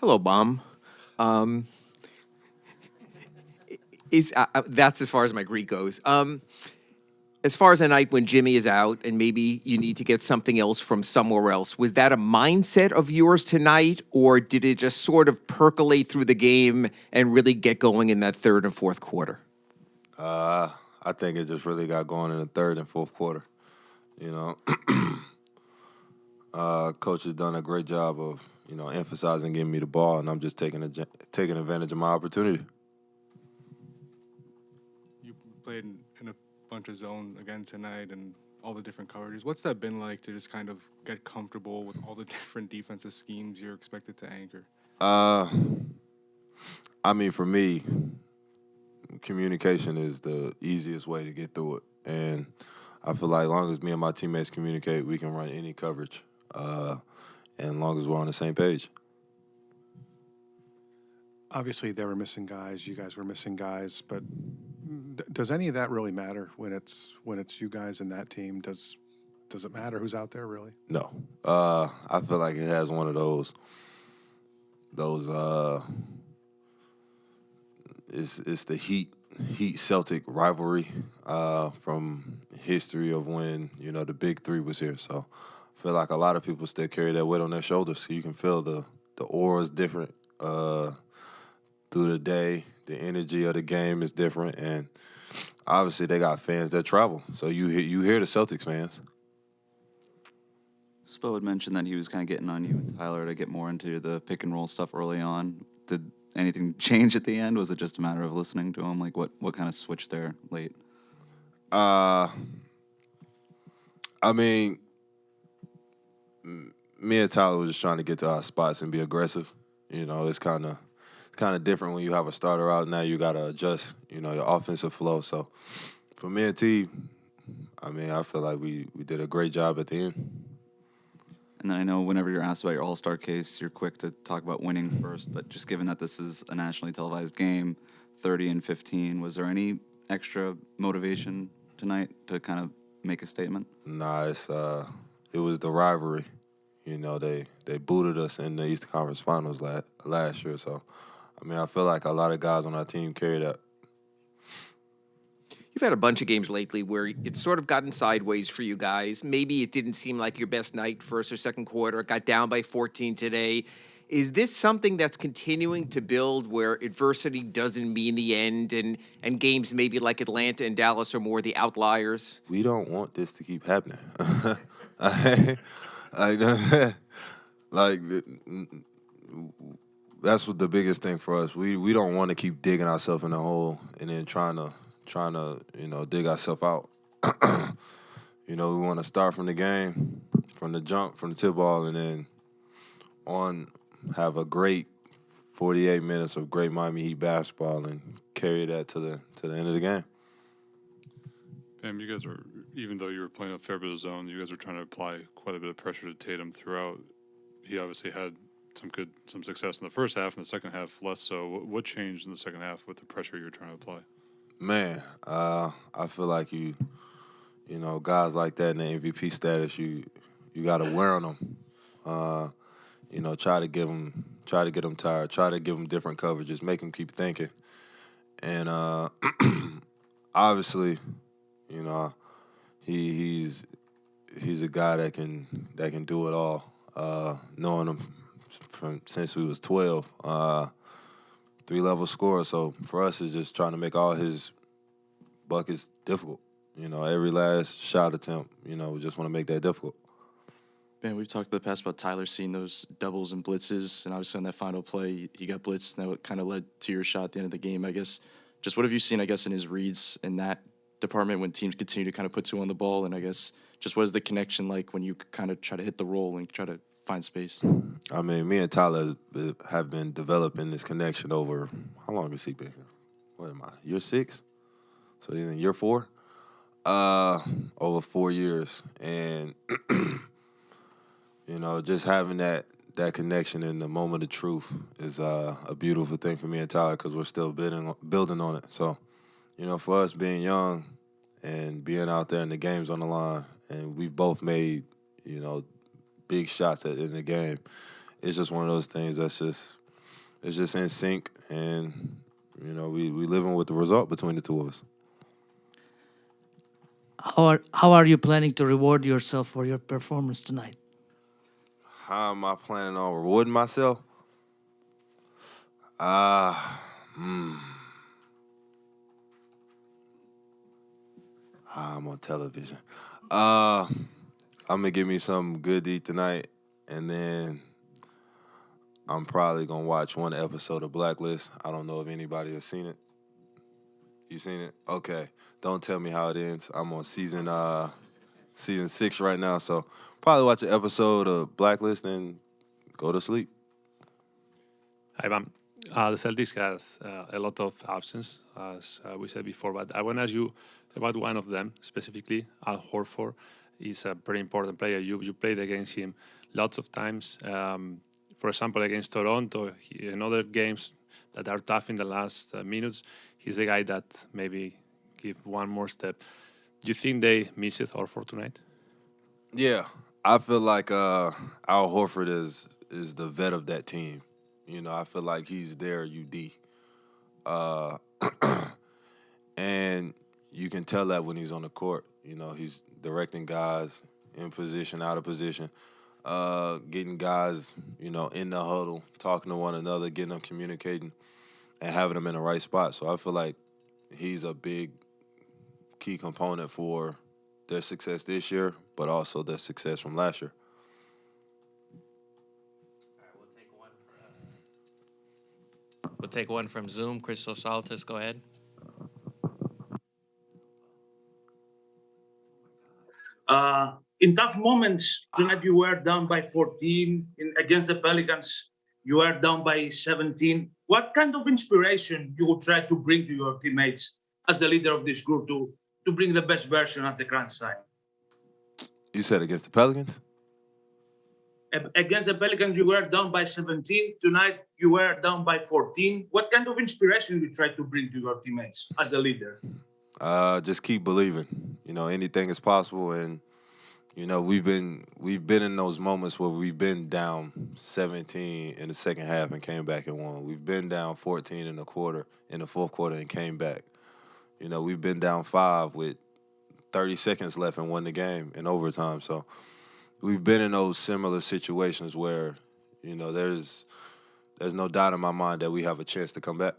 Hello, Mom. Um, is That's as far as my Greek goes. As far as a night when Jimmy is out and maybe you need to get something else from somewhere else, was that a mindset of yours tonight, or did it just sort of percolate through the game and really get going in that third and fourth quarter? I think it just really got going in the third and fourth quarter. You know, coach has done a great job of emphasizing giving me the ball, and I'm just taking advantage of my opportunity. You played in a bunch of zone again tonight and all the different coverages. What's that been like to just kind of get comfortable with all the different defensive schemes you're expected to anchor? Uh, I mean, for me, communication is the easiest way to get through it, and I feel like as long as me and my teammates communicate, we can run any coverage, and as long as we're on the same page. Obviously, they were missing guys. You guys were missing guys, but does any of that really matter when it's you guys and that team? Does it matter who's out there really? No, I feel like it has one of those it's the Heat Celtic rivalry from history of when the big three was here. So I feel like a lot of people still carry that weight on their shoulders. So you can feel the aura is different through the day. The energy of the game is different, and obviously they got fans that travel. So you hear the Celtics fans. Spo had mentioned that he was kind of getting on you and Tyler to get more into the pick and roll stuff early on. Did anything change at the end? Was it just a matter of listening to him? Like what kind of switched there late? Uh, I mean, me and Tyler were just trying to get to our spots and be aggressive. It's kind of different when you have a starter out. Now you got to adjust, your offensive flow. So for me and T, I mean, I feel like we did a great job at the end. And then I know whenever you're asked about your All-Star case, you're quick to talk about winning first. But just given that this is a nationally televised game, 30-15, was there any extra motivation tonight to kind of make a statement? Nah, it was the rivalry. They booted us in the Eastern Conference Finals last year. So, I mean, I feel like a lot of guys on our team carry that. You've had a bunch of games lately where it's sort of gotten sideways for you guys. Maybe it didn't seem like your best night first or second quarter. It got down by 14 today. Is this something that's continuing to build where adversity doesn't mean the end and games maybe like Atlanta and Dallas are more the outliers? We don't want this to keep happening. like, like that's what the biggest thing for us. We don't want to keep digging ourselves in a hole and then trying to dig ourselves out. We want to start from the game, from the jump, from the tip ball, and then have a great 48 minutes of great Miami Heat basketball and carry that to the end of the game. Bam, you guys were, even though you were playing a fair bit of zone, you guys were trying to apply quite a bit of pressure to Tatum throughout. He obviously had some success in the first half, and the second half less so. What changed in the second half with the pressure you were trying to apply? Man, I feel like guys like that in the MVP status, you got to wear on them. Try to get them tired, try to give them different coverages, make them keep thinking, and obviously, he's a guy that can do it all. Knowing him since we was 12. 3-level scorer. So for us, it's just trying to make all his buckets difficult. Every last shot attempt, we just want to make that difficult. Man, we've talked in the past about Tyler seeing those doubles and blitzes, and obviously on that final play, he got blitzed, and that kind of led to your shot at the end of the game. I guess, just what have you seen, I guess, in his reads in that department when teams continue to kind of put two on the ball, and I guess just what is the connection like when you kind of try to hit the roll and try to find space? I mean, me and Tyler have been developing this connection over, how long has he been here? What am I, year 6? So he's in year 4? Over 4 years. And, just having that connection in the moment of truth is a beautiful thing for me and Tyler because we're still building on it. So, for us being young and being out there and the game's on the line, and we've both made, big shots in the game, it's just one of those things that's just it's just in sync, and we living with the result between the two of us. How are you planning to reward yourself for your performance tonight? How am I planning on rewarding myself? I'm on television. I'm gonna give me something good to eat tonight, and then I'm probably gonna watch one episode of Blacklist. I don't know if anybody has seen it. You seen it? Okay. Don't tell me how it ends. I'm on season 6 right now, so probably watch an episode of Blacklist and go to sleep. Hi, Bam. The Celtics has a lot of absence, as we said before, but I want to ask you about one of them, specifically Al Horford. He's a very important player. You played against him lots of times. For example, against Toronto, in other games that are tough in the last minutes, he's the guy that maybe give one more step. Do you think they miss it Horford tonight? Yeah, I feel like Al Horford is the vet of that team. I feel like he's their UD. And you can tell that when he's on the court. He's directing guys in position, out of position, getting guys, in the huddle, talking to one another, getting them communicating, and having them in the right spot. So I feel like he's a big key component for their success this year, but also their success from last year. We'll take one from Zoom. Crystal Saltis, go ahead. In tough moments, tonight you were down by 14. Against the Pelicans, you were down by 17. What kind of inspiration you would try to bring to your teammates as the leader of this group to bring the best version at the crunch time? You said against the Pelicans? Against the Pelicans, you were down by 17. Tonight, you were down by 14. What kind of inspiration you try to bring to your teammates as a leader? Just keep believing. Anything is possible, and we've been in those moments where we've been down 17 in the second half and came back and won. We've been down 14 in the fourth quarter and came back. We've been down 5 with 30 seconds left and won the game in overtime. So we've been in those similar situations where there's no doubt in my mind that we have a chance to come back.